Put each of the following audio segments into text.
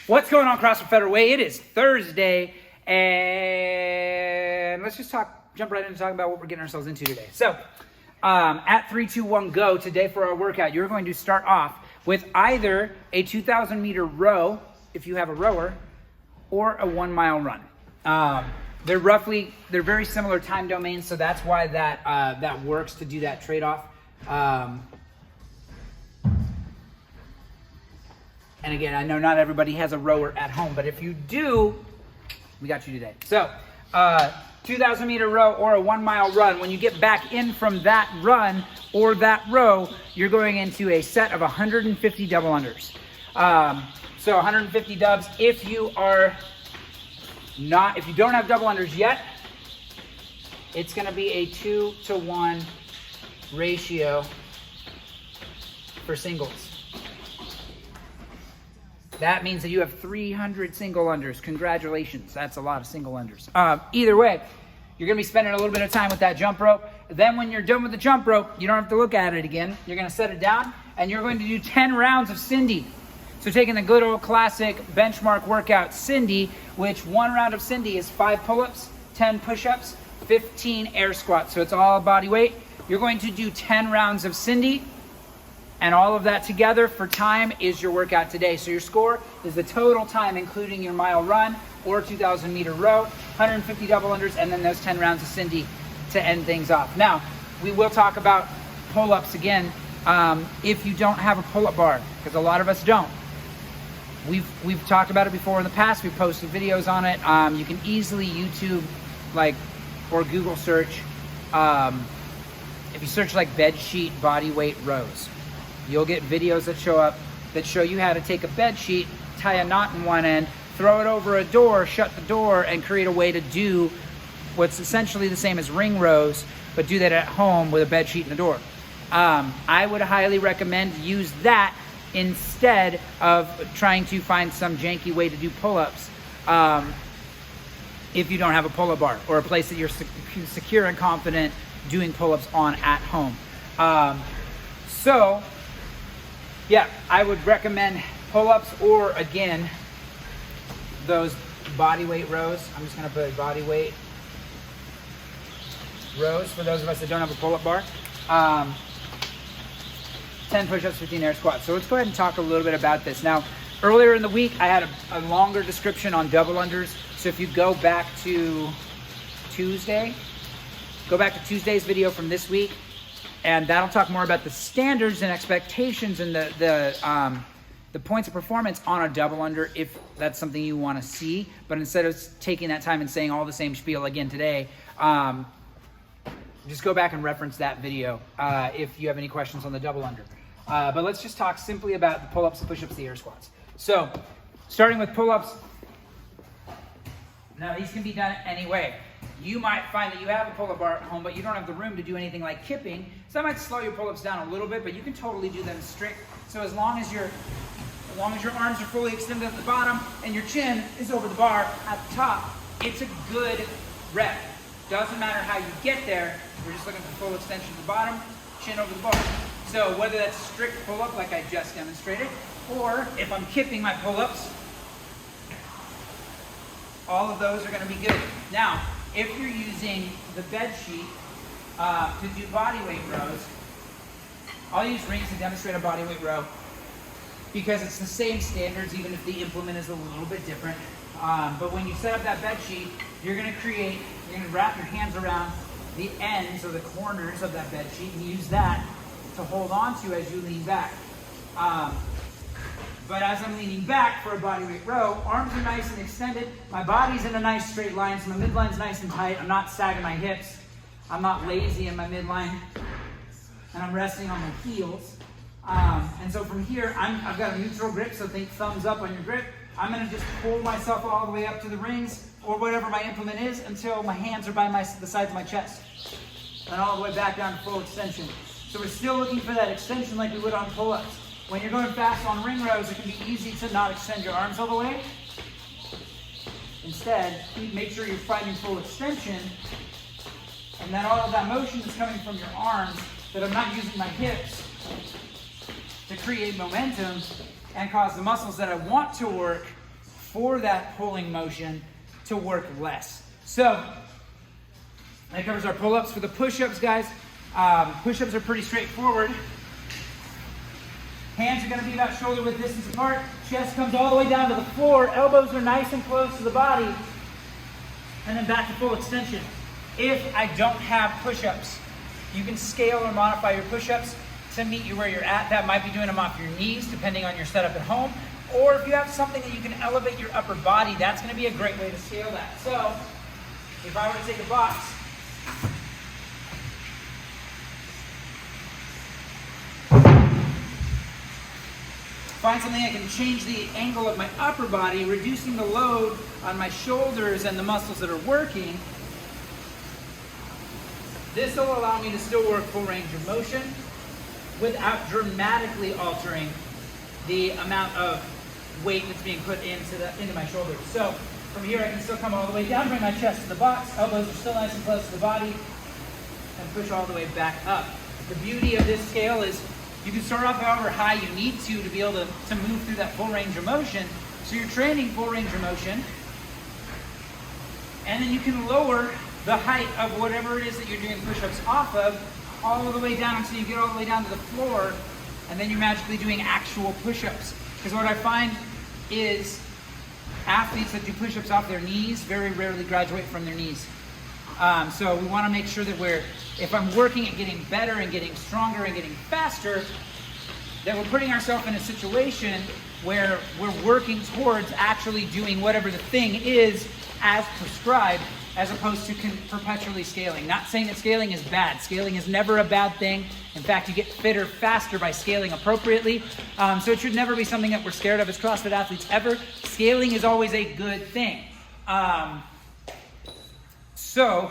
What's going on, CrossFit Federal Way? It is Thursday, and let's just jump right into talking about what we're getting ourselves into today. So, at 3, 2, 1, go, today for our workout, you're going to start off with either a 2,000 meter row, if you have a rower, or a 1 mile run. They're very similar time domains, so that's why that works to do that trade-off. And again, I know not everybody has a rower at home, but if you do, we got you today. So, 2,000 meter row or a 1 mile run. When you get back in from that run or that row, you're going into a set of 150 double unders. So 150 dubs. If you don't have double unders yet, it's going to be a 2-to-1 ratio for singles. That means that you have 300 single unders. Congratulations. That's a lot of single unders. Either way, you're going to be spending a little bit of time with that jump rope. Then when you're done with the jump rope, you don't have to look at it again. You're going to set it down, and you're going to do 10 rounds of Cindy. So taking the good old classic benchmark workout Cindy, which one round of Cindy is 5 pull-ups, 10 push-ups, 15 air squats. So it's all body weight. You're going to do 10 rounds of Cindy. And all of that together for time is your workout today. So your score is the total time, including your mile run or 2,000 meter row, 150 double unders, and then those 10 rounds of Cindy to end things off. Now, we will talk about pull-ups again if you don't have a pull-up bar, because a lot of us don't. We've talked about it before in the past. We've posted videos on it. You can easily YouTube or Google search. If you search bed sheet body weight rows, you'll get videos that show up that show you how to take a bed sheet, tie a knot in one end, throw it over a door, shut the door, and create a way to do what's essentially the same as ring rows, but do that at home with a bed sheet and a door. I would highly recommend use that instead of trying to find some janky way to do pull-ups if you don't have a pull-up bar or a place that you're secure and confident doing pull-ups on at home. Yeah, I would recommend pull-ups or, again, those body weight rows. I'm just going to put body weight rows for those of us that don't have a pull-up bar. 10 push-ups, 15 air squats. So let's go ahead and talk a little bit about this. Now, earlier in the week, I had a longer description on double unders. So if you go back to Tuesday's video from this week, and that'll talk more about the standards and expectations and the points of performance on a double under if that's something you want to see. But instead of taking that time and saying all the same spiel again today, just go back and reference that video if you have any questions on the double under. But let's just talk simply about the pull-ups, the push-ups, the air squats. So starting with pull-ups. Now these can be done any way. You might find that you have a pull-up bar at home, but you don't have the room to do anything like kipping. So that might slow your pull-ups down a little bit, but you can totally do them strict. So as long as your arms are fully extended at the bottom and your chin is over the bar at the top, it's a good rep. Doesn't matter how you get there. We're just looking for full extension at the bottom, chin over the bar. So whether that's strict pull-up like I just demonstrated, or if I'm kipping my pull-ups, all of those are going to be good. Now, if you're using the bed sheet to do body weight rows, I'll use rings to demonstrate a body weight row because it's the same standards, even if the implement is a little bit different. But when you set up that bed sheet, you're going to wrap your hands around the ends or the corners of that bed sheet and use that to hold on to as you lean back. But as I'm leaning back for a bodyweight row, arms are nice and extended. My body's in a nice straight line, so my midline's nice and tight. I'm not sagging my hips. I'm not lazy in my midline. And I'm resting on my heels. And so from here, I've got a neutral grip, so think thumbs up on your grip. I'm going to just pull myself all the way up to the rings or whatever my implement is until my hands are by the sides of my chest. And all the way back down to full extension. So we're still looking for that extension like we would on pull-ups. When you're going fast on ring rows, it can be easy to not extend your arms all the way. Instead, make sure you're finding full extension, and then all of that motion is coming from your arms, that I'm not using my hips to create momentum and cause the muscles that I want to work for that pulling motion to work less. So that covers our pull-ups. For the push-ups, guys, push-ups are pretty straightforward. Hands are going to be about shoulder width distance apart. Chest comes all the way down to the floor. Elbows are nice and close to the body. And then back to full extension. If I don't have push-ups, you can scale or modify your push-ups to meet you where you're at. That might be doing them off your knees, depending on your setup at home. Or if you have something that you can elevate your upper body, that's going to be a great way to scale that. So if I were to take a box, find something I can change the angle of my upper body, reducing the load on my shoulders and the muscles that are working. This will allow me to still work full range of motion without dramatically altering the amount of weight that's being put into my shoulders. So from here I can still come all the way down, bring my chest to the box, elbows are still nice and close to the body, and push all the way back up. The beauty of this scale is you can start off however high you need to be able to move through that full range of motion. So you're training full range of motion, and then you can lower the height of whatever it is that you're doing push-ups off of all the way down until you get all the way down to the floor, and then you're magically doing actual push-ups. Because what I find is athletes that do push-ups off their knees very rarely graduate from their knees. So we want to make sure that if I'm working at getting better and getting stronger and getting faster, that we're putting ourselves in a situation where we're working towards actually doing whatever the thing is as prescribed, as opposed to perpetually scaling. Not saying that scaling is bad. Scaling is never a bad thing. In fact, you get fitter faster by scaling appropriately. So it should never be something that we're scared of as CrossFit athletes ever. Scaling is always a good thing. So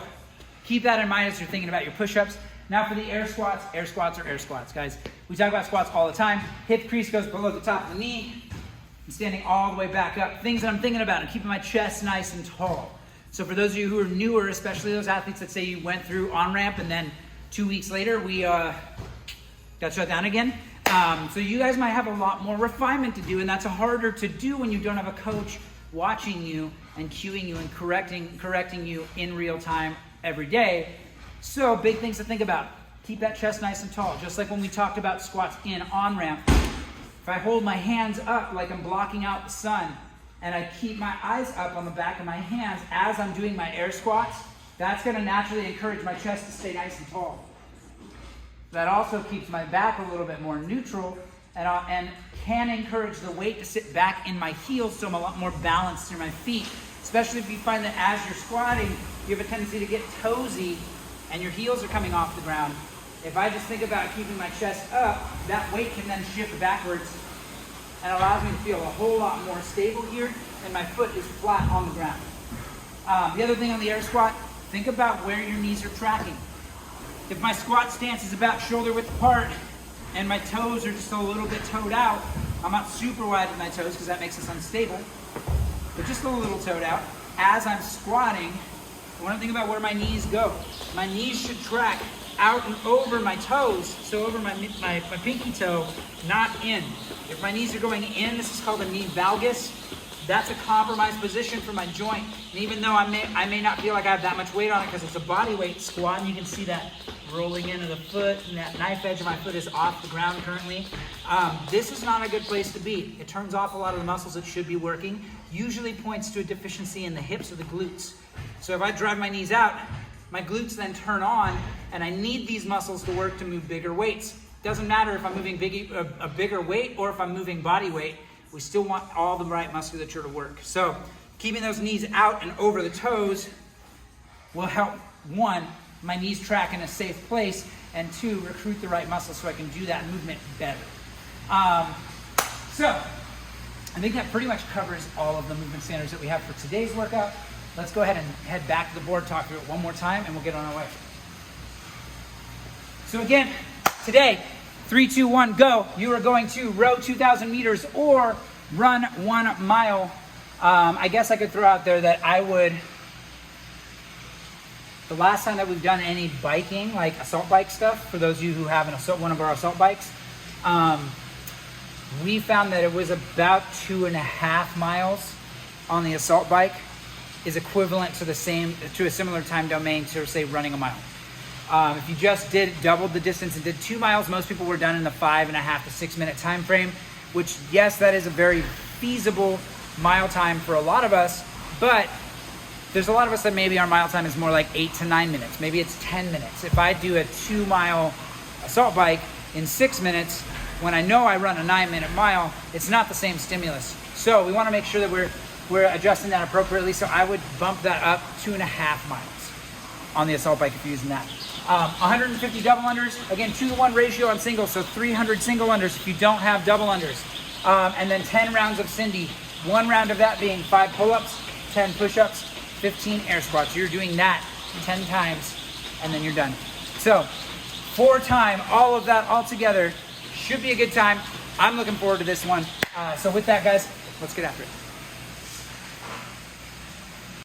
keep that in mind as you're thinking about your push-ups. Now for the air squats are air squats, guys. We talk about squats all the time. Hip crease goes below the top of the knee. I'm standing all the way back up. Things that I'm thinking about and keeping my chest nice and tall. So for those of you who are newer, especially those athletes that say you went through on-ramp and then 2 weeks later we got shut down again. So you guys might have a lot more refinement to do, and that's harder to do when you don't have a coach watching you and cueing you and correcting you in real time every day. So big things to think about. Keep that chest nice and tall. Just like when we talked about squats in on-ramp. If I hold my hands up like I'm blocking out the sun, and I keep my eyes up on the back of my hands as I'm doing my air squats, that's going to naturally encourage my chest to stay nice and tall. That also keeps my back a little bit more neutral and can encourage the weight to sit back in my heels, so I'm a lot more balanced through my feet. Especially if you find that as you're squatting, you have a tendency to get toesy and your heels are coming off the ground. If I just think about keeping my chest up, that weight can then shift backwards and allows me to feel a whole lot more stable here, and my foot is flat on the ground. The other thing on the air squat, think about where your knees are tracking. If my squat stance is about shoulder width apart and my toes are just a little bit toed out, I'm not super wide with my toes because that makes us unstable, but just a little toed out. As I'm squatting, I want to think about where my knees go. My knees should track out and over my toes, so over my pinky toe, not in. If my knees are going in, this is called a knee valgus. That's a compromised position for my joint. And even though I may not feel like I have that much weight on it because it's a body weight squat, and you can see that rolling into the foot, and that knife edge of my foot is off the ground currently. This is not a good place to be. It turns off a lot of the muscles that should be working, usually points to a deficiency in the hips or the glutes. So if I drive my knees out, my glutes then turn on, and I need these muscles to work to move bigger weights. Doesn't matter if I'm moving a bigger weight or if I'm moving body weight, we still want all the right musculature to work. So keeping those knees out and over the toes will help, one, my knees track in a safe place, and two, recruit the right muscles so I can do that movement better. So I think that pretty much covers all of the movement standards that we have for today's workout. Let's go ahead and head back to the board, talk through it one more time, and we'll get on our way. So again, today, 3, 2, 1, go. You are going to row 2,000 meters or run 1 mile. I guess I could throw out there that the last time that we've done any biking, like assault bike stuff, for those of you who have one of our assault bikes, we found that it was about 2.5 miles on the assault bike is equivalent to a similar time domain to, say, running a mile. If you just doubled the distance and did 2 miles, most people were done in the 5.5 to 6 minute time frame, which, yes, that is a very feasible mile time for a lot of us, but there's a lot of us that maybe our mile time is more like 8 to 9 minutes. Maybe it's 10 minutes. If I do a 2-mile assault bike in 6 minutes, when I know I run a 9-minute mile, it's not the same stimulus. So we want to make sure that we're adjusting that appropriately. So I would bump that up 2.5 miles on the assault bike if you're using that. 150 double unders, again, 2-to-1 ratio on singles, so 300 single unders if you don't have double unders. And then 10 rounds of Cindy, 1 round of that being 5 pull-ups, 10 push-ups, 15 air squats. You're doing that 10 times and then you're done. So 4 time, all of that all together should be a good time. I'm looking forward to this one. So with that, guys, let's get after it.